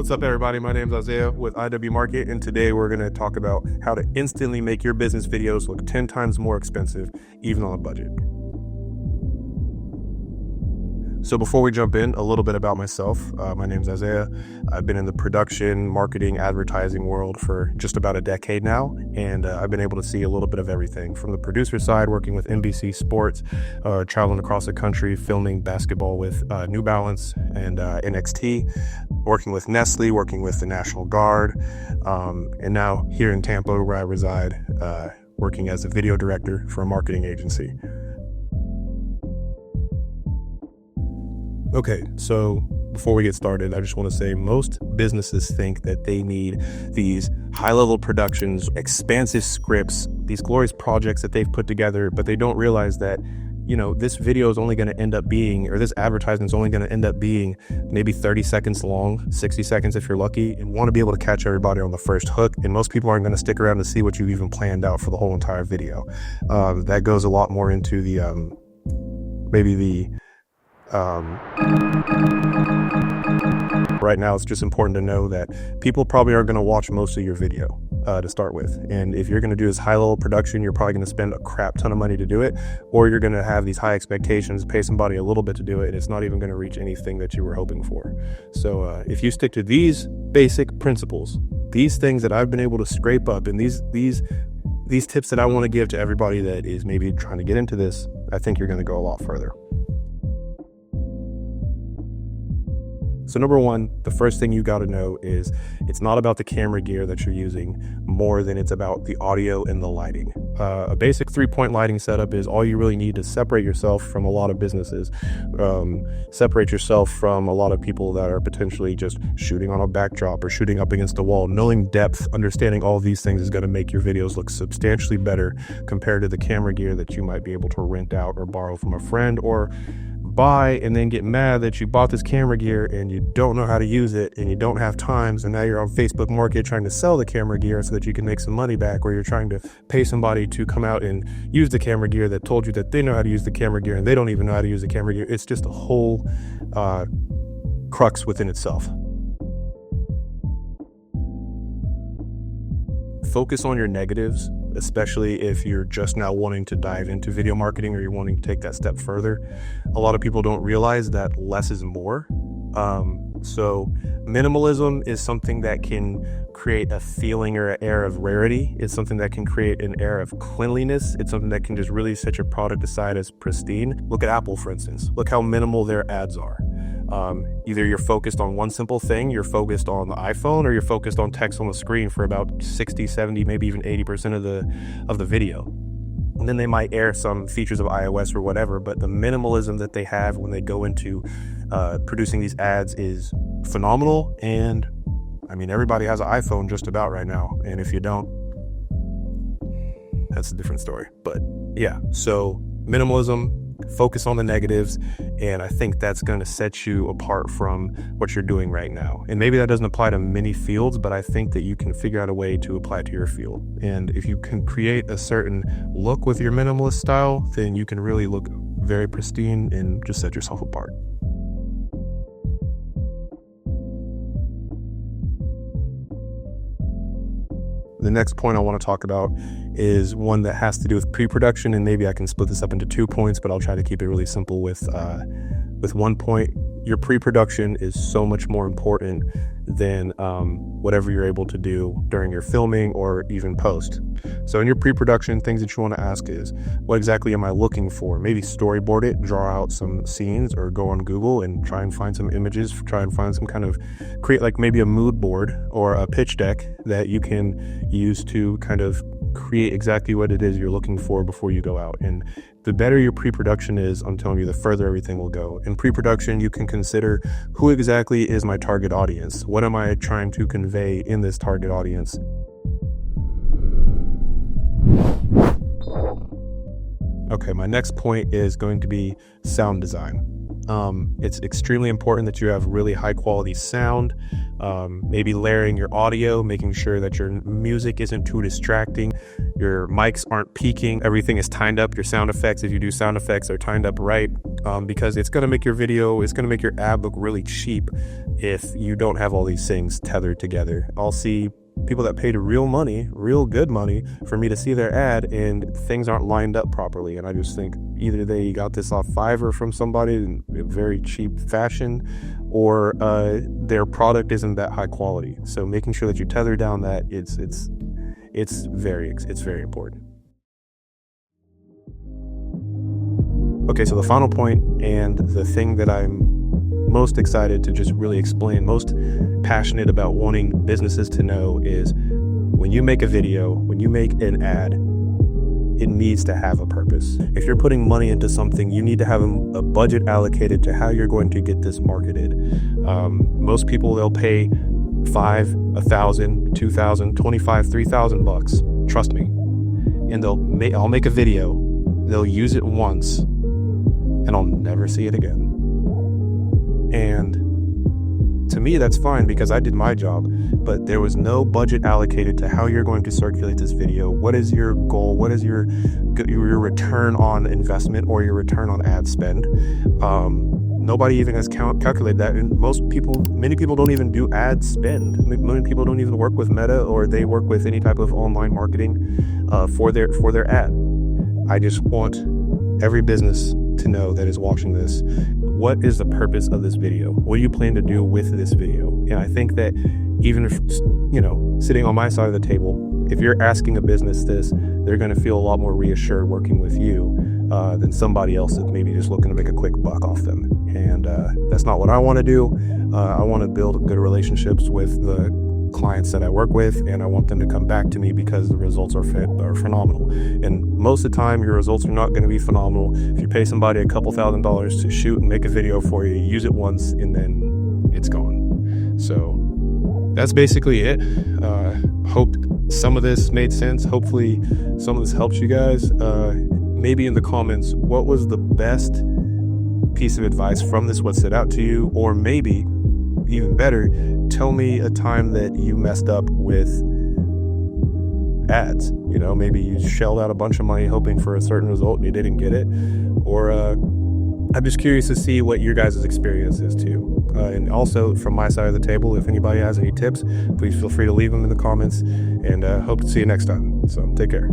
What's up, everybody? My name is Isaiah with IW Market, and today we're going to talk about how to instantly make your business videos look 10 times more expensive, even on a budget. So before we jump in, a little bit about myself. My name is Isaiah. I've been in the production, marketing, advertising world for just about a decade now, and I've been able to see a little bit of everything. From the producer side, working with NBC Sports, traveling across the country, filming basketball with New Balance and NXT, working with Nestle, working with the National Guard, and now here in Tampa, where I reside, working as a video director for a marketing agency. Okay, so before we get started, I just want to say most businesses think that they need these high-level productions, expansive scripts, these glorious projects that they've put together, but they don't realize that, you know, this video is only going to end up being, or this advertisement is only going to end up being maybe 30 seconds long, 60 seconds if you're lucky, and want to be able to catch everybody on the first hook. And most people aren't going to stick around to see what you've even planned out for the whole entire video. That goes a lot more into the, right now, it's just important to know that people probably aren't going to watch most of your video to start with. And if you're going to do this high-level production, you're probably going to spend a crap ton of money to do it, or you're going to have these high expectations, pay somebody a little bit to do it, and it's not even going to reach anything that you were hoping for. So if you stick to these basic principles, these things that I've been able to scrape up, and these tips that I want to give to everybody that is maybe trying to get into this, I think you're going to go a lot further. So number one, the first thing you got to know is it's not about the camera gear that you're using more than it's about the audio and the lighting. A basic 3-point lighting setup is all you really need to separate yourself from a lot of businesses, separate yourself from a lot of people that are potentially just shooting on a backdrop or shooting up against a wall. Knowing depth, understanding all these things is going to make your videos look substantially better compared to the camera gear that you might be able to rent out or borrow from a friend, or buy and then get mad that you bought this camera gear and you don't know how to use it and you don't have time, so now you're on Facebook Market trying to sell the camera gear so that you can make some money back, or you're trying to pay somebody to come out and use the camera gear that told you that they know how to use the camera gear and they don't even know how to use the camera gear. It's just a whole crux within itself. Focus on your negatives, especially if you're just now wanting to dive into video marketing or you're wanting to take that step further. A lot of people don't realize that less is more. So minimalism is something that can create a feeling or an air of rarity. It's something that can create an air of cleanliness. It's something that can just really set your product aside as pristine. Look at Apple, for instance. Look how minimal their ads are. Either you're focused on one simple thing, you're focused on the iPhone, or you're focused on text on the screen for about 60, 70, maybe even 80% of the video. And then they might air some features of iOS or whatever, but the minimalism that they have when they go into producing these ads is phenomenal. And I mean, everybody has an iPhone just about right now. And if you don't, that's a different story. But yeah, so minimalism, focus on the negatives, and I think that's going to set you apart from what you're doing right now. And maybe that doesn't apply to many fields, but I think that you can figure out a way to apply it to your field. And if you can create a certain look with your minimalist style, then you can really look very pristine and just set yourself apart. The next point I want to talk about is one that has to do with pre-production, and maybe I can split this up into 2 points, but I'll try to keep it really simple with 1 point. Your pre-production is so much more important than whatever you're able to do during your filming or even post. So in your pre-production, things that you want to ask is, what exactly am I looking for? Maybe storyboard it, draw out some scenes, or go on Google and try and find some images, try and find some kind of, create like maybe a mood board or a pitch deck that you can use to kind of create exactly what it is you're looking for before you go out. And the better your pre-production is, I'm telling you, the further everything will go. In pre-production, you can consider, who exactly is my target audience? What am I trying to convey in this target audience? Okay, my next point is going to be sound design. It's extremely important that you have really high quality sound. Maybe layering your audio, making sure that your music isn't too distracting, your mics aren't peaking, everything is timed up, your sound effects, if you do sound effects, are timed up right, because it's going to make your video, it's going to make your ad look really cheap if you don't have all these things tethered together. I'll see people that paid real money, real good money, for me to see their ad, and things aren't lined up properly. And I just think either they got this off Fiverr from somebody in very cheap fashion, or their product isn't that high quality. So making sure that you tether down that it's very important. Okay, so the final point, and the thing that I'm most excited to just really explain, most passionate about wanting businesses to know, is when you make a video, when you make an ad, it needs to have a purpose. If you're putting money into something, you need to have a budget allocated to how you're going to get this marketed. Most people, they'll pay $5, $1,000, $2,000, $25, $3,000. Trust me. And I'll make a video, they'll use it once, and I'll never see it again. And to me, that's fine, because I did my job, but there was no budget allocated to how you're going to circulate this video. What is your goal? What is your return on investment or your return on ad spend? Nobody even has calculated that. And many people don't even do ad spend. Many people don't even work with Meta, or they work with any type of online marketing for their ad. I just want every business to know that is watching this, what is the purpose of this video? What do you plan to do with this video? And I think that even if, sitting on my side of the table, if you're asking a business this, they're going to feel a lot more reassured working with you than somebody else that's maybe just looking to make a quick buck off them. And that's not what I want to do. I want to build good relationships with the clients that I work with, and I want them to come back to me because the results are phenomenal. And most of the time, your results are not going to be phenomenal. If you pay somebody a couple $1,000s to shoot and make a video for you, use it once, and then it's gone. So that's basically it. Hope some of this made sense. Hopefully some of this helps you guys. Maybe in the comments, what was the best piece of advice from this? What stood out to you? Or maybe even better, tell me a time that you messed up with ads. Maybe you shelled out a bunch of money hoping for a certain result and you didn't get it. Or I'm just curious to see what your guys' experience is too. And also from my side of the table, if anybody has any tips, please feel free to leave them in the comments, and hope to see you next time. So take care.